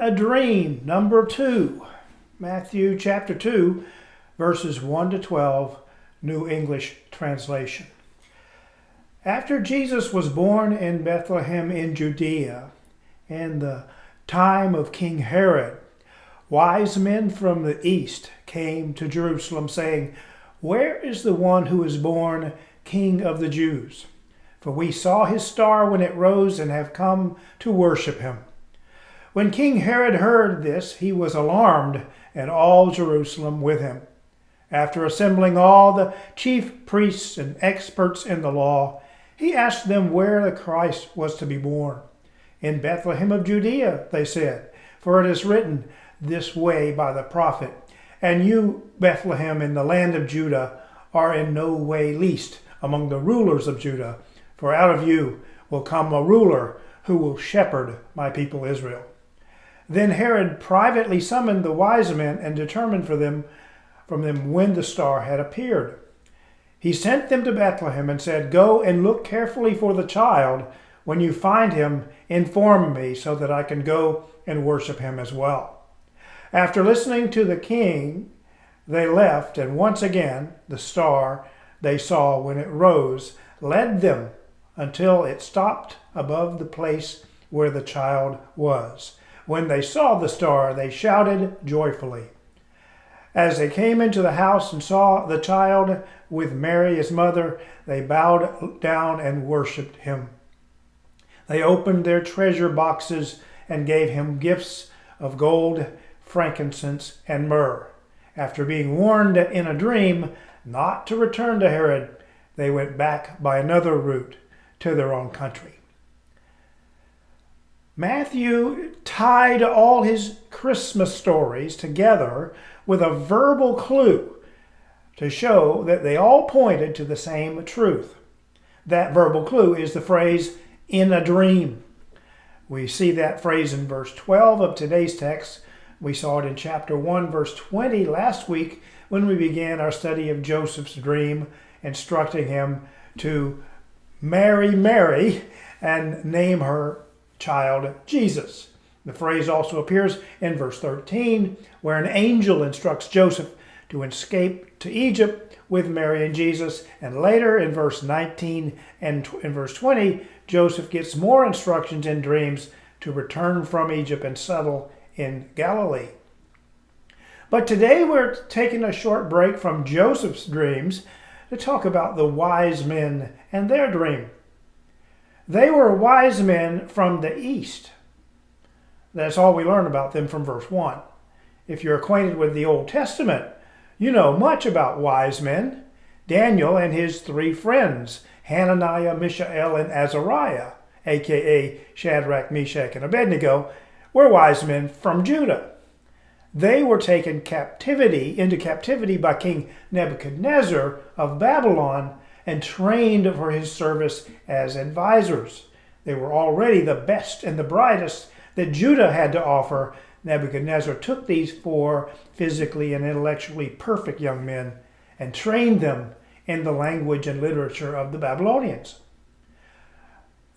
a dream, number 2. Matthew chapter 2, verses 1 to 12, New English Translation. After Jesus was born in Bethlehem in Judea, in the time of King Herod, wise men from the east came to Jerusalem, saying, "Where is the one who is born King of the Jews? For we saw his star when it rose and have come to worship him." When King Herod heard this, he was alarmed, and all Jerusalem with him. After assembling all the chief priests and experts in the law, he asked them where the Christ was to be born. "In Bethlehem of Judea," they said, "for it is written this way by the prophet, 'And you, Bethlehem, in the land of Judah, are in no way least among the rulers of Judah, for out of you will come a ruler who will shepherd my people Israel.'" Then Herod privately summoned the wise men and determined from them when the star had appeared. He sent them to Bethlehem and said, "Go and look carefully for the child. When you find him, inform me so that I can go and worship him as well." After listening to the king, they left, and once again the star they saw when it rose led them until it stopped above the place where the child was. When they saw the star, they shouted joyfully. As they came into the house and saw the child with Mary his mother, they bowed down and worshipped him. They opened their treasure boxes and gave him gifts of gold, frankincense, and myrrh. After being warned in a dream not to return to Herod, they went back by another route to their own country. Matthew tied all his Christmas stories together with a verbal clue to show that they all pointed to the same truth. That verbal clue is the phrase, "in a dream." We see that phrase in verse 12 of today's text. We saw it in chapter 1, verse 20 last week when we began our study of Joseph's dream, instructing him to marry Mary and name her child Jesus. The phrase also appears in verse 13, where an angel instructs Joseph to escape to Egypt with Mary and Jesus. And later in verse 19 and in verse 20, Joseph gets more instructions in dreams to return from Egypt and settle in Galilee. But today we're taking a short break from Joseph's dreams to talk about the wise men and their dream. They were wise men from the east. That's all we learn about them from verse 1. If you're acquainted with the Old Testament, you know much about wise men. Daniel and his 3 friends, Hananiah, Mishael, and Azariah, aka Shadrach, Meshach, and Abednego, were wise men from Judah. They were taken into captivity by King Nebuchadnezzar of Babylon and trained for his service as advisors. They were already the best and the brightest that Judah had to offer. Nebuchadnezzar took these 4 physically and intellectually perfect young men and trained them in the language and literature of the Babylonians.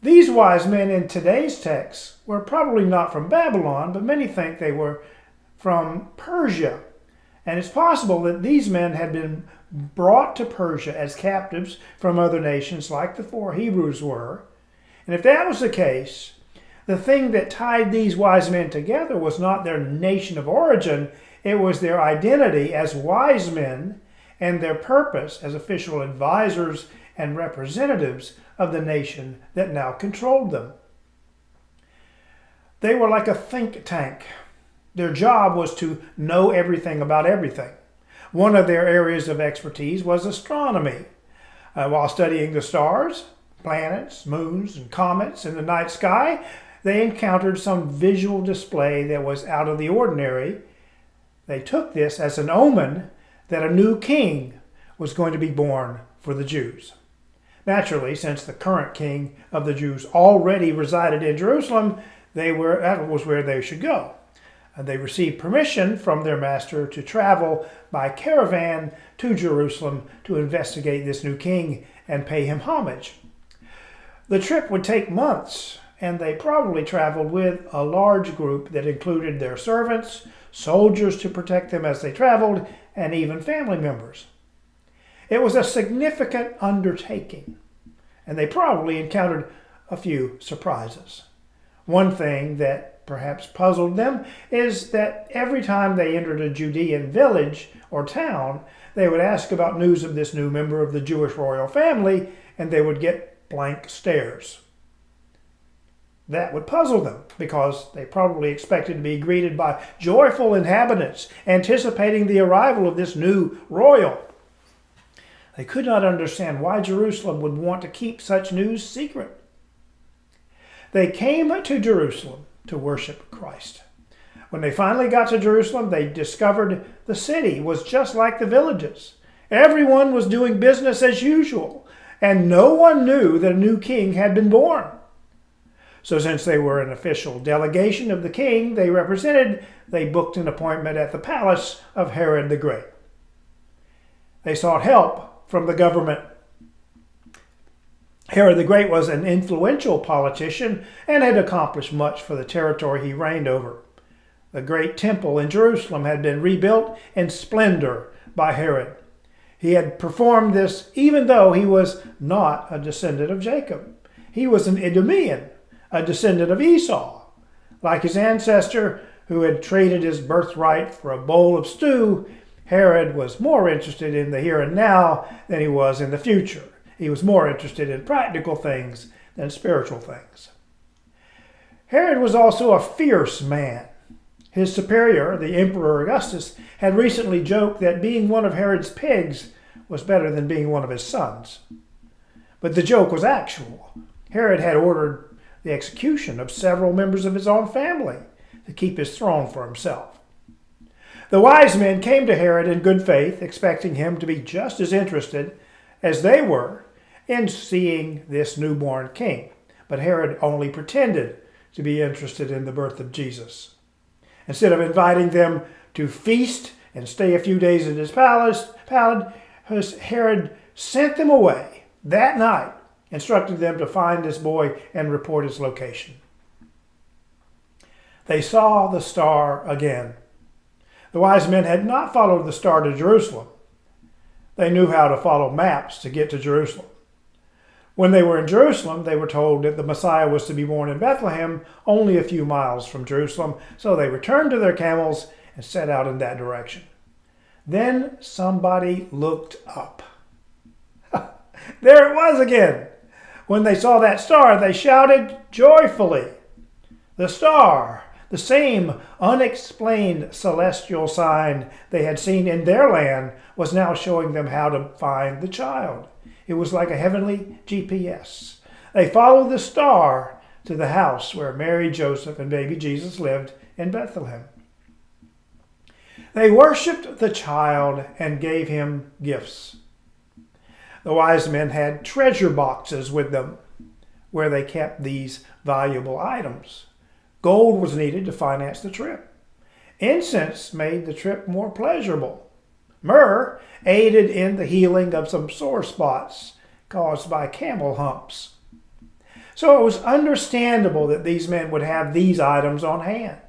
These wise men in today's text were probably not from Babylon, but many think they were from Persia. And it's possible that these men had been brought to Persia as captives from other nations like the 4 Hebrews were. And if that was the case, the thing that tied these wise men together was not their nation of origin, it was their identity as wise men and their purpose as official advisors and representatives of the nation that now controlled them. They were like a think tank. Their job was to know everything about everything. One of their areas of expertise was astronomy. While studying the stars, planets, moons, and comets in the night sky, they encountered some visual display that was out of the ordinary. They took this as an omen that a new king was going to be born for the Jews. Naturally, since the current king of the Jews already resided in Jerusalem, that was where they should go. They received permission from their master to travel by caravan to Jerusalem to investigate this new king and pay him homage. The trip would take months and they probably traveled with a large group that included their servants, soldiers to protect them as they traveled, and even family members. It was a significant undertaking, and they probably encountered a few surprises. One thing that perhaps puzzled them is that every time they entered a Judean village or town, they would ask about news of this new member of the Jewish royal family, and they would get blank stares. That would puzzle them because they probably expected to be greeted by joyful inhabitants, anticipating the arrival of this new royal. They could not understand why Jerusalem would want to keep such news secret. They came to Jerusalem to worship Christ. When they finally got to Jerusalem, they discovered the city was just like the villages. Everyone was doing business as usual, and no one knew that a new king had been born. So since they were an official delegation of the king they represented, they booked an appointment at the palace of Herod the Great. They sought help from the government. Herod the Great was an influential politician and had accomplished much for the territory he reigned over. The great temple in Jerusalem had been rebuilt in splendor by Herod. He had performed this even though he was not a descendant of Jacob. He was an Idumean, a descendant of Esau. Like his ancestor, who had traded his birthright for a bowl of stew, Herod was more interested in the here and now than he was in the future. He was more interested in practical things than spiritual things. Herod was also a fierce man. His superior, the Emperor Augustus, had recently joked that being one of Herod's pigs was better than being one of his sons. But the joke was actual. Herod had ordered the execution of several members of his own family to keep his throne for himself. The wise men came to Herod in good faith, expecting him to be just as interested as they were in seeing this newborn king. But Herod only pretended to be interested in the birth of Jesus. Instead of inviting them to feast and stay a few days at his palace, Herod sent them away that night, instructing them to find this boy and report his location. They saw the star again. The wise men had not followed the star to Jerusalem. They knew how to follow maps to get to Jerusalem. When they were in Jerusalem, they were told that the Messiah was to be born in Bethlehem, only a few miles from Jerusalem, so they returned to their camels and set out in that direction. Then somebody looked up. There it was again. When they saw that star, they shouted joyfully. The star, the same unexplained celestial sign they had seen in their land, was now showing them how to find the child. It was like a heavenly GPS. They followed the star to the house where Mary, Joseph, and baby Jesus lived in Bethlehem. They worshipped the child and gave him gifts. The wise men had treasure boxes with them where they kept these valuable items. Gold was needed to finance the trip. Incense made the trip more pleasurable. Myrrh aided in the healing of some sore spots caused by camel humps. So it was understandable that these men would have these items on hand.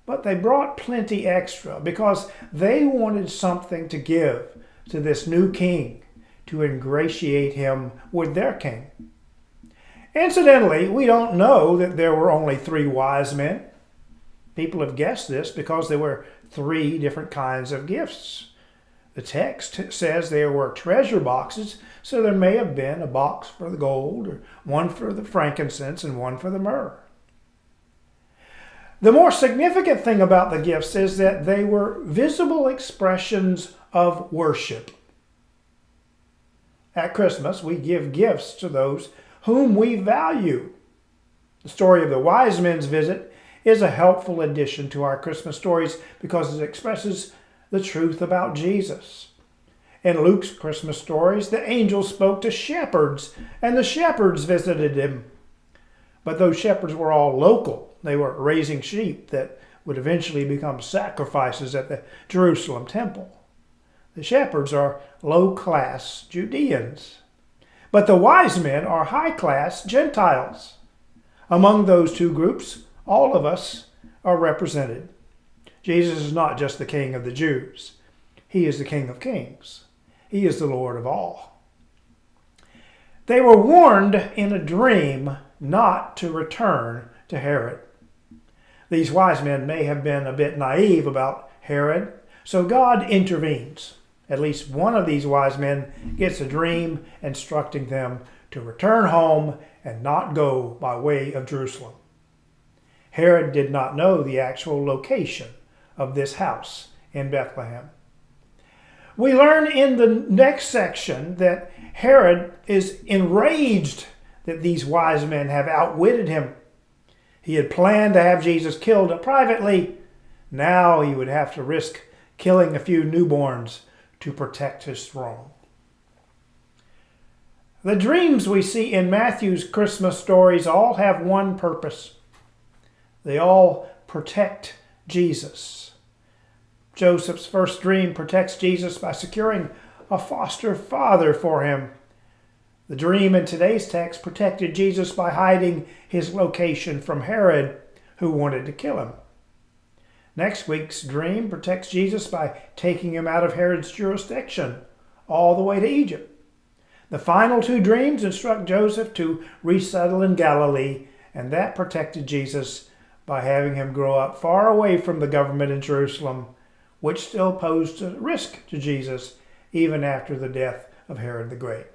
But they brought plenty extra because they wanted something to give to this new king to ingratiate him with their king. Incidentally, we don't know that there were only 3 wise men. People have guessed this because there were 3 different kinds of gifts. The text says there were treasure boxes, so there may have been a box for the gold, or one for the frankincense, and one for the myrrh. The more significant thing about the gifts is that they were visible expressions of worship. At Christmas, we give gifts to those whom we value. The story of the wise men's visit is a helpful addition to our Christmas stories because it expresses the truth about Jesus. In Luke's Christmas stories, the angels spoke to shepherds, and the shepherds visited him. But those shepherds were all local. They were raising sheep that would eventually become sacrifices at the Jerusalem temple. The shepherds are low-class Judeans. But the wise men are high-class Gentiles. Among those two groups, all of us are represented. Jesus is not just the King of the Jews. He is the King of Kings. He is the Lord of all. They were warned in a dream not to return to Herod. These wise men may have been a bit naive about Herod, so God intervenes. At least one of these wise men gets a dream instructing them to return home and not go by way of Jerusalem. Herod did not know the actual location of this house in Bethlehem. We learn in the next section that Herod is enraged that these wise men have outwitted him. He had planned to have Jesus killed privately. Now he would have to risk killing a few newborns to protect his throne. The dreams we see in Matthew's Christmas stories all have one purpose. They all protect Jesus. Joseph's first dream protects Jesus by securing a foster father for him. The dream in today's text protected Jesus by hiding his location from Herod, who wanted to kill him. Next week's dream protects Jesus by taking him out of Herod's jurisdiction all the way to Egypt. The final two dreams instruct Joseph to resettle in Galilee, and that protected Jesus by having him grow up far away from the government in Jerusalem, which still posed a risk to Jesus even after the death of Herod the Great.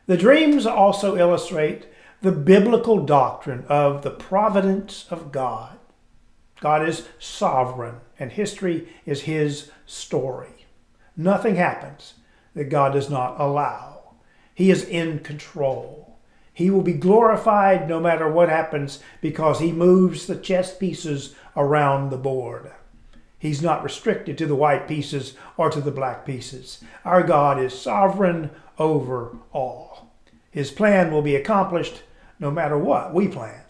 The dreams also illustrate the biblical doctrine of the providence of God. God is sovereign, and history is his story. Nothing happens that God does not allow. He is in control. He will be glorified no matter what happens because he moves the chess pieces around the board. He's not restricted to the white pieces or to the black pieces. Our God is sovereign over all. His plan will be accomplished no matter what we plan.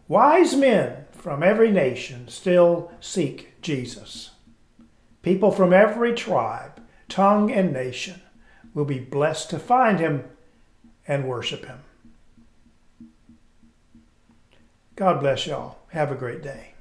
Wise men from every nation still seek Jesus. People from every tribe, tongue, and nation will be blessed to find him and worship him. God bless y'all. Have a great day.